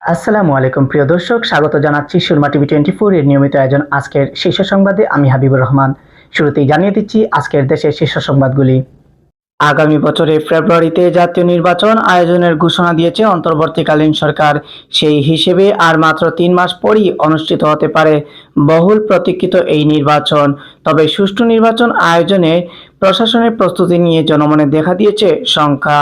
আসসালামু আলাইকুম প্রিয় দর্শক, স্বাগত জানাচ্ছি সুরমা টিভি 24 এর নিয়মিত আয়োজন আজকের শীর্ষ সংবাদে। আমি হাবিবুর রহমান। শুরুতেই জানিয়ে দিচ্ছি আজকের দেশের শীর্ষ সংবাদগুলি। আগামী বছরের ফেব্রুয়ারিতে জাতীয় নির্বাচন আয়োজনের ঘোষণা দিয়েছে অন্তর্বর্তীকালীন সরকার। সেই হিসেবে আর মাত্র 3 মাস পরই অনুষ্ঠিত হতে পারে বহুল প্রতীক্ষিত এই নির্বাচন। তবে সুষ্ঠু নির্বাচন আয়োজনে প্রশাসনের প্রস্তুতি নিয়ে জনমনে দেখা দিয়েছে শঙ্কা।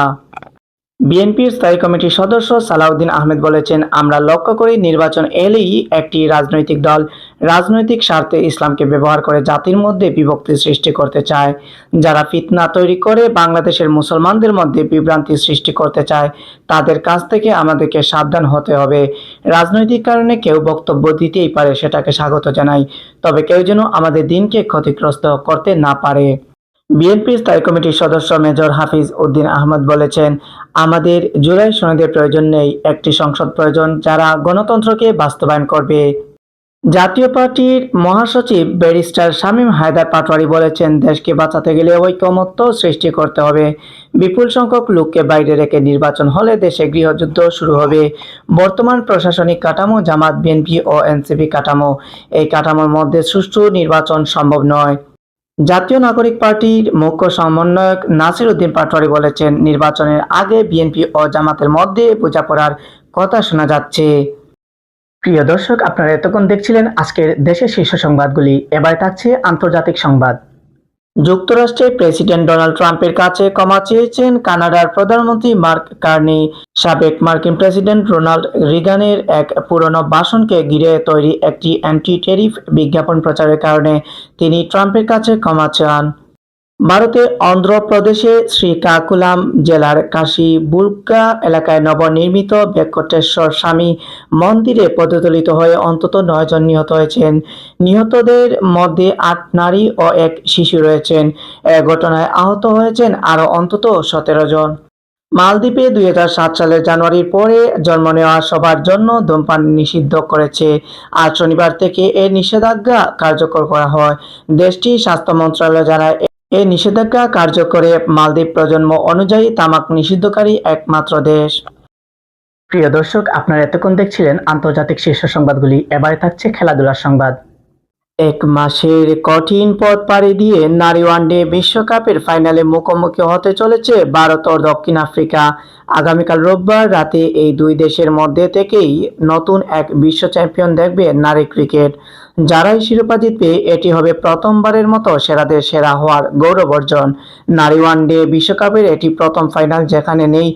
বিএনপির স্থায়ী কমিটির সদস্য সালাউদ্দিন আহমেদ বলেছেন, আমরা লক্ষ্য করি নির্বাচন এলেই একটি রাজনৈতিক দল রাজনৈতিক স্বার্থে ইসলামকে ব্যবহার করে জাতির মধ্যে বিভক্তি সৃষ্টি করতে চায়। যারা ফিতনা তৈরি করে বাংলাদেশের মুসলমানদের মধ্যে বিভ্রান্তি সৃষ্টি করতে চায়, তাদের কাছ থেকে আমাদেরকে সাবধান হতে হবে। রাজনৈতিক কারণে কেউ বক্তব্য দিতেই পারে, সেটাকে স্বাগত জানাই, তবে কেউ যেন আমাদের দিনকে ক্ষতিগ্রস্ত করতে না পারে। বিএনপির স্থায়ী কমিটির সদস্য মেজর হাফিজ উদ্দিন আহমদ বলেছেন, আমাদের জুলাই সনদের প্রয়োজন নেই, একটি সংসদ প্রয়োজন যারা গণতন্ত্রকে বাস্তবায়ন করবে। জাতীয় পার্টির মহাসচিব ব্যারিস্টার শামীম হায়দার পাটোয়ারি বলেছেন, দেশকে বাঁচাতে গেলে ঐকমত্য সৃষ্টি করতে হবে। বিপুল সংখ্যক লোককে বাইরে রেখে নির্বাচন হলে দেশে গৃহযুদ্ধ শুরু হবে। বর্তমান প্রশাসনিক কাঠামো জামাত, বিএনপি ও এনসিপি কাঠামো, এই কাঠামোর মধ্যে সুষ্ঠু নির্বাচন সম্ভব নয়। জাতীয় নাগরিক পার্টির মুখ্য সমন্বয়ক নাসির উদ্দিন পাটোয়ারি বলেছেন, নির্বাচনের আগে বিএনপি ও জামাতের মধ্যে বোঝাপড়ার কথা শোনা যাচ্ছে। প্রিয় দর্শক, আপনারা এতক্ষণ দেখছিলেন আজকের দেশের শীর্ষ সংবাদগুলি। এবার থাকছে আন্তর্জাতিক সংবাদ। যুক্তরাষ্ট্রের প্রেসিডেন্ট ডোনাল্ড ট্রাম্পের কাছে ক্ষমা চেয়েছেন কানাডার প্রধানমন্ত্রী মার্ক কার্নি। সাবেক মার্কিন প্রেসিডেন্ট রোনাল্ড রিগানের এক পুরনো ভাষণকে ঘিরে তৈরি একটি অ্যান্টি টেরিফ বিজ্ঞাপন প্রচারের কারণে তিনি ট্রাম্পের কাছে ক্ষমা চান। ভারতের অন্ধ্রপ্রদেশে শ্রীকাকুলাম জেলার কাশীবুর্গা এলাকায় নবনির্মিত ভেঙ্কটেশ্বর স্বামী মন্দিরে পদদলিত হয়ে অন্তত 9 জন নিহত হয়েছেন। নিহতদের মধ্যে 8 নারী ও 1 শিশু রয়েছেন। এ ঘটনায় আহত হয়েছেন আরও অন্তত 17 জন। মালদ্বীপে 2007 সালের জানুয়ারির পরে জন্ম নেওয়া সবার জন্য ধূমপান নিষিদ্ধ করেছে। আজ শনিবার থেকে এর নিষেধাজ্ঞা কার্যকর করা হয়। দেশটির স্বাস্থ্য মন্ত্রণালয় জানায়, এই নিষেধাজ্ঞা কার্যকরে মালদ্বীপ প্রজন্ম অনুযায়ী তামাক নিষিদ্ধকারী একমাত্র দেশ। প্রিয় দর্শক, আপনারা এতক্ষণ দেখছিলেন আন্তর্জাতিক শীর্ষ সংবাদগুলি। এবারে থাকছে খেলাধুলার সংবাদ। 1 মাসের কঠিন পথ পাড়ি দিয়ে নারী ওয়ানডে বিশ্বকাপের ফাইনালে মুখোমুখি হতে চলেছে ভারত ও দক্ষিণ আফ্রিকা। আগামীকাল রোববার রাতে এই দুই দেশের মধ্যে থেকেই নতুন এক বিশ্ব চ্যাম্পিয়ন দেখবে নারী ক্রিকেট। যারাই শিরোপা জিতবে, এটি হবে প্রথমবারের মতো সেরাদের সেরা হওয়ার গৌরব অর্জন। নারী ওয়ানডে বিশ্বকাপের এটি প্রথম ফাইনাল যেখানে নেই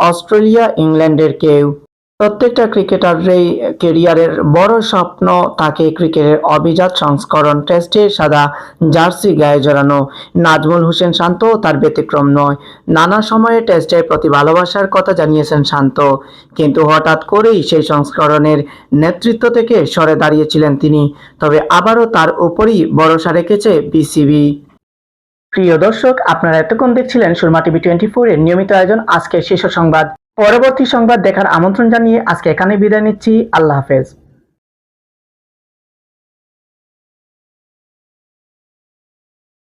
অস্ট্রেলিয়া, ইংল্যান্ডের কেউ। প্রত্যেকটা ক্রিকেটারেরই ক্যারিয়ারের বড় স্বপ্ন থাকে ক্রিকেটের অভিজাত সংস্করণ, টেস্টের সাদা জার্সি গায়ে জড়ানো। নাজমুল হোসেন শান্ত তার ব্যতিক্রম নয়। নানা সময়ে টেস্টের প্রতি ভালোবাসার কথা জানিয়েছেন শান্ত, কিন্তু হঠাৎ করেই সেই সংস্করণের নেতৃত্ব থেকে সরে দাঁড়িয়েছিলেন তিনি। তবে আবারও তার উপরই ভরসা রেখেছে বিসিবি। প্রিয় দর্শক, আপনারা এতক্ষণ দেখছিলেন সুরমা টিভি 24 এর নিয়মিত আয়োজন আজকের শীর্ষ সংবাদ। পরবর্তী সংবাদ দেখার আমন্ত্রণ জানিয়ে আজকে এখানে বিদায় নিচ্ছি। আল্লাহ হাফেজ।